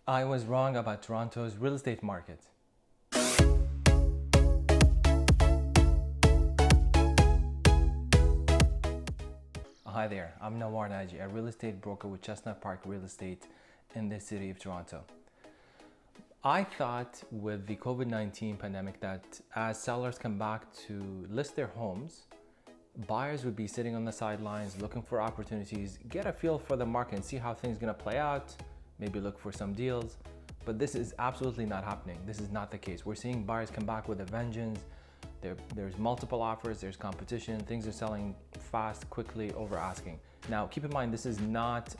I was wrong about Toronto's real estate market. Hi there, I'm Nawar Naji, a real estate broker with Chestnut Park Real Estate in the city of Toronto. I thought with the COVID-19 pandemic that as sellers come back to list their homes, buyers would be sitting on the sidelines looking for opportunities, get a feel for the market and see how things are going to play out, maybe look for some deals. But this is absolutely not happening. This is not the case. We're seeing buyers come back with a vengeance. There's multiple offers, there's competition, things are selling fast, quickly, over asking. Now, keep in mind, this is not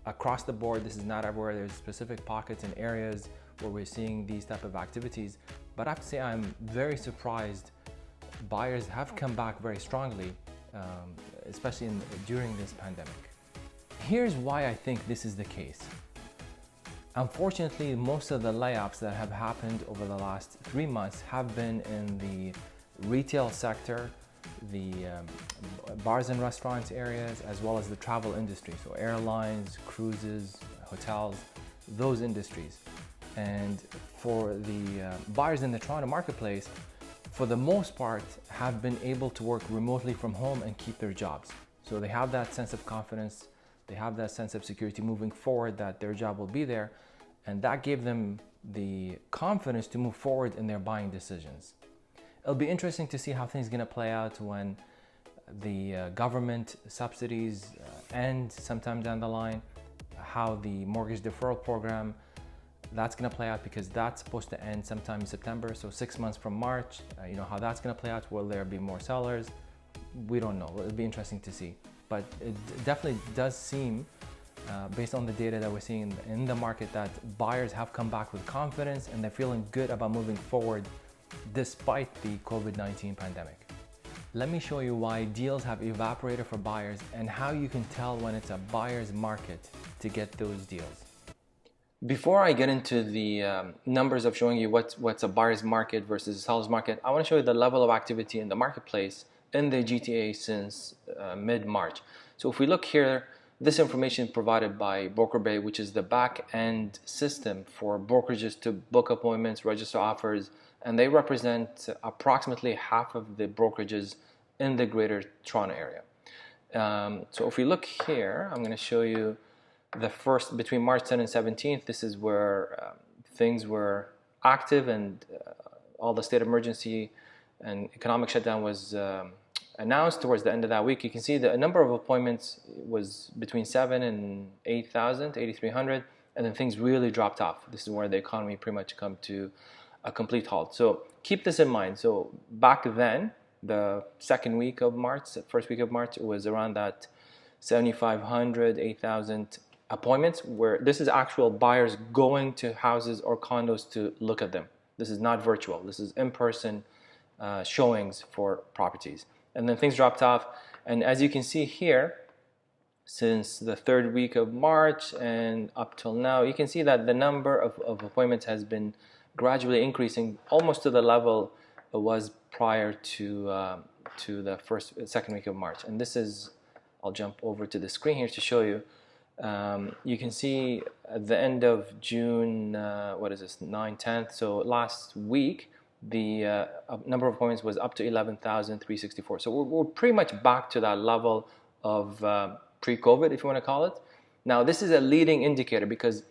across the board, this is not everywhere. There's specific pockets and areas where we're seeing these type of activities. But I have to say, I'm very surprised buyers have come back very strongly, especially during this pandemic. Here's why I think this is the case. Unfortunately, most of the layoffs that have happened over the last 3 months have been in the retail sector, the bars and restaurants areas, as well as the travel industry. So airlines, cruises, hotels, those industries. And for the buyers in the Toronto marketplace, for the most part, have been able to work remotely from home and keep their jobs. So they have that sense of confidence, they have that sense of security moving forward that their job will be there. And that gave them the confidence to move forward in their buying decisions. It'll be interesting to see how things are going to play out when the government subsidies end sometime down the line, how the mortgage deferral program, that's going to play out, because that's supposed to end sometime in September, so 6 months from March. How that's going to play out. Will there be more sellers? We don't know. It'll be interesting to see. But it definitely does seem, based on the data that we're seeing in the market, that buyers have come back with confidence and they're feeling good about moving forward despite the COVID-19 pandemic. Let me show you why deals have evaporated for buyers and how you can tell when it's a buyer's market to get those deals. Before I get into the numbers of showing you what's a buyer's market versus a seller's market, I want to show you the level of activity in the marketplace in the GTA since mid-March. So if we look here, this information provided by Broker Bay, which is the back-end system for brokerages to book appointments, register offers, and they represent approximately half of the brokerages in the greater Toronto area. So if we look here, I'm going to show you the first, between March 10th and 17th, this is where things were active and all the state of emergency and economic shutdown was announced towards the end of that week. You can see the number of appointments was between 7 and 8,000, 8,300, and then things really dropped off. This is where the economy pretty much come to a complete halt. So keep this in mind. So back then, the second week of March, the first week of March, it was around that 7,500, 8,000 appointments, where this is actual buyers going to houses or condos to look at them. This is not virtual. This is in-person showings for properties. And then things dropped off. And as you can see here, since the third week of March and up till now, you can see that the number of appointments has been gradually increasing almost to the level it was prior to the second week of March. And this is, I'll jump over to the screen here to show you. You can see at the end of June, what is this, 9th, 10th, so last week, the number of appointments was up to 11,364. So we're pretty much back to that level of pre-COVID, if you want to call it. Now, this is a leading indicator, because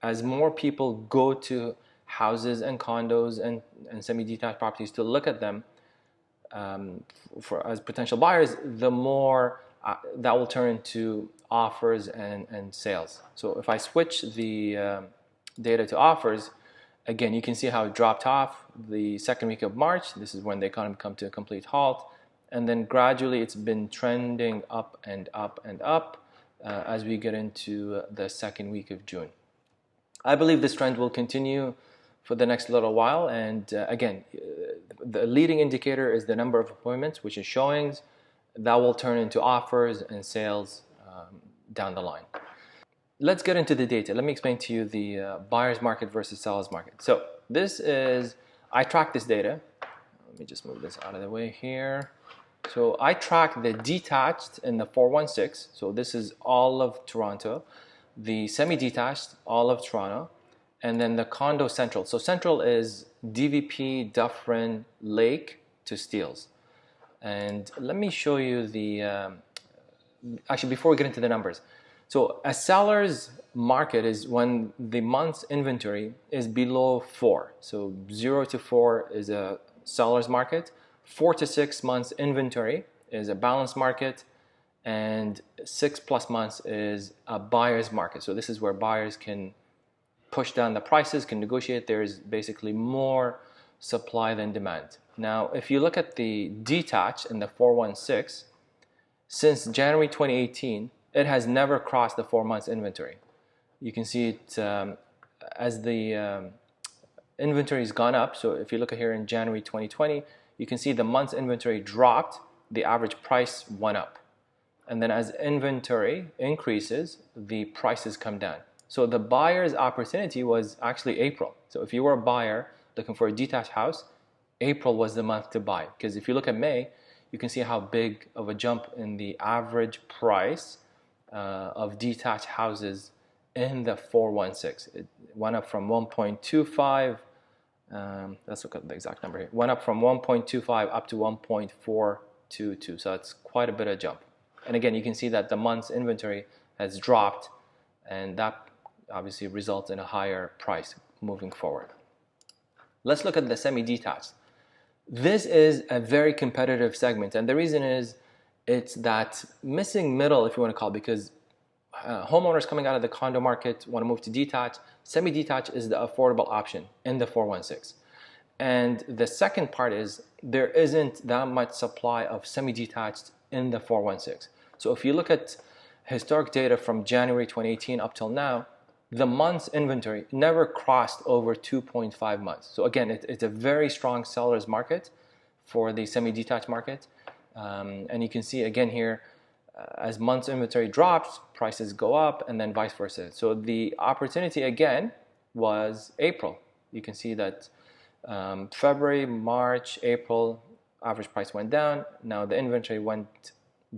as more people go to houses and condos and semi-detached properties to look at them as potential buyers, the more that will turn into offers and sales. So if I switch the data to offers, again, you can see how it dropped off the second week of March. This is when the economy come to a complete halt. And then gradually it's been trending up and up and up as we get into the second week of June. I believe this trend will continue for the next little while. And again, the leading indicator is the number of appointments, which is showings. That will turn into offers and sales down the line. Let's get into the data. Let me explain to you the buyer's market versus seller's market. So this is, I track this data. Let me just move this out of the way here. So I track the detached in the 416. So this is all of Toronto. The semi-detached, all of Toronto. and then the condo central. So central is DVP, Dufferin, Lake to Steeles. And let me show you the, actually before we get into the numbers. So a seller's market is when the month's inventory is below 4. So 0 to 4 is a seller's market. 4 to 6 months inventory is a balanced market. And 6+ months is a buyer's market. So this is where buyers can push down the prices, can negotiate. There's basically more supply than demand. Now, if you look at the detached in the 416, since January 2018, it has never crossed the 4 months inventory. You can see it as the inventory has gone up. So if you look at here in January 2020, you can see the month's inventory dropped, the average price went up. And then as inventory increases, the prices come down. So the buyer's opportunity was actually April. So if you were a buyer looking for a detached house, April was the month to buy. Because if you look at May, you can see how big of a jump in the average price of detached houses in the 416. It went up from 1.25, let's look at the exact number here. Went up from 1.25 up to 1.422. So that's quite a bit of jump. And again, you can see that the month's inventory has dropped, and that obviously results in a higher price moving forward. Let's look at the semi-detached. This is a very competitive segment, and the reason is it's that missing middle, if you want to call it, because homeowners coming out of the condo market want to move to detached. Semi-detached is the affordable option in the 416. And the second part is there isn't that much supply of semi-detached in the 416. So if you look at historic data from January 2018 up till now, the month's inventory never crossed over 2.5 months. So again, it's a very strong seller's market for the semi-detached market. And you can see again here, as month's inventory drops, prices go up, and then vice versa. So the opportunity again was April. You can see that February, March, April, average price went down. Now the inventory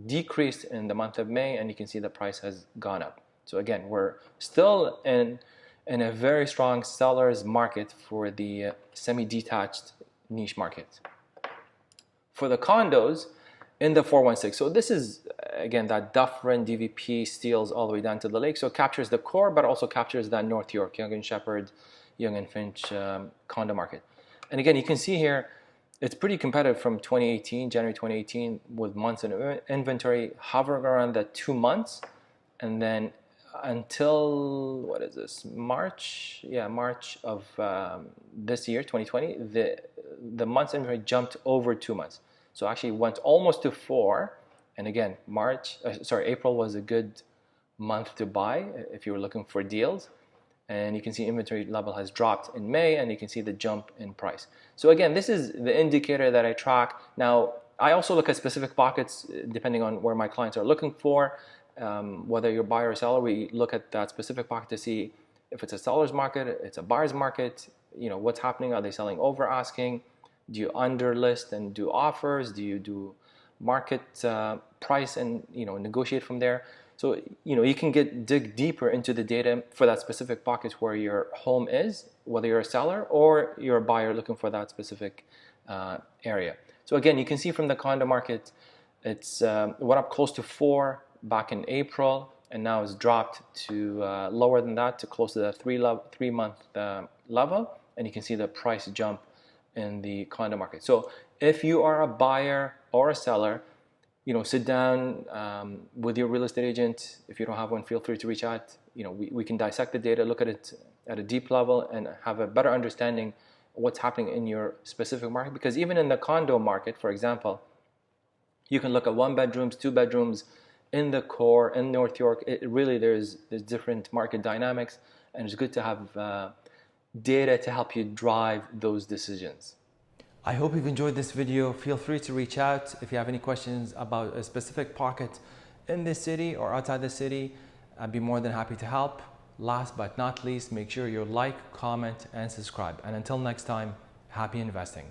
decreased in the month of May, and you can see the price has gone up. So again, we're still in a very strong seller's market for the semi-detached niche market. For the condos in the 416, so this is again that Dufferin, DVP, Steeles all the way down to the lake. So it captures the core, but also captures that North York, Yonge and Sheppard, Yonge and Finch condo market. And again, you can see here, it's pretty competitive from 2018, January 2018, with months in inventory hovering around the 2 months. And then until, what is this, March? Yeah, March of this year, 2020, the months inventory jumped over 2 months. So actually went almost to 4. And again, April was a good month to buy if you were looking for deals. And you can see inventory level has dropped in May, and you can see the jump in price. So again, this is the indicator that I track. Now, I also look at specific pockets depending on where my clients are looking for. Whether you're buyer or seller, we look at that specific pocket to see if it's a seller's market, it's a buyer's market, what's happening. Are they selling over asking? Do you under list and do offers? Do you do market price and negotiate from there? So you can dig deeper into the data for that specific pocket where your home is, whether you're a seller or you're a buyer looking for that specific area. So again, you can see from the condo market, it's went up close to 4 back in April, and now it's dropped to lower than that, to close to the 3-month level, and you can see the price jump in the condo market. So if you are a buyer or a seller, sit down with your real estate agent. If you don't have one, feel free to reach out. We can dissect the data, look at it at a deep level, and have a better understanding of what's happening in your specific market. Because even in the condo market, for example, you can look at 1 bedrooms, 2 bedrooms in the core, in North York. There's different market dynamics, and it's good to have data to help you drive those decisions. I hope you've enjoyed this video. Feel free to reach out if you have any questions about a specific pocket in the city or outside the city. I'd be more than happy to help. Last but not least, make sure you like, comment, and subscribe. And until next time, happy investing.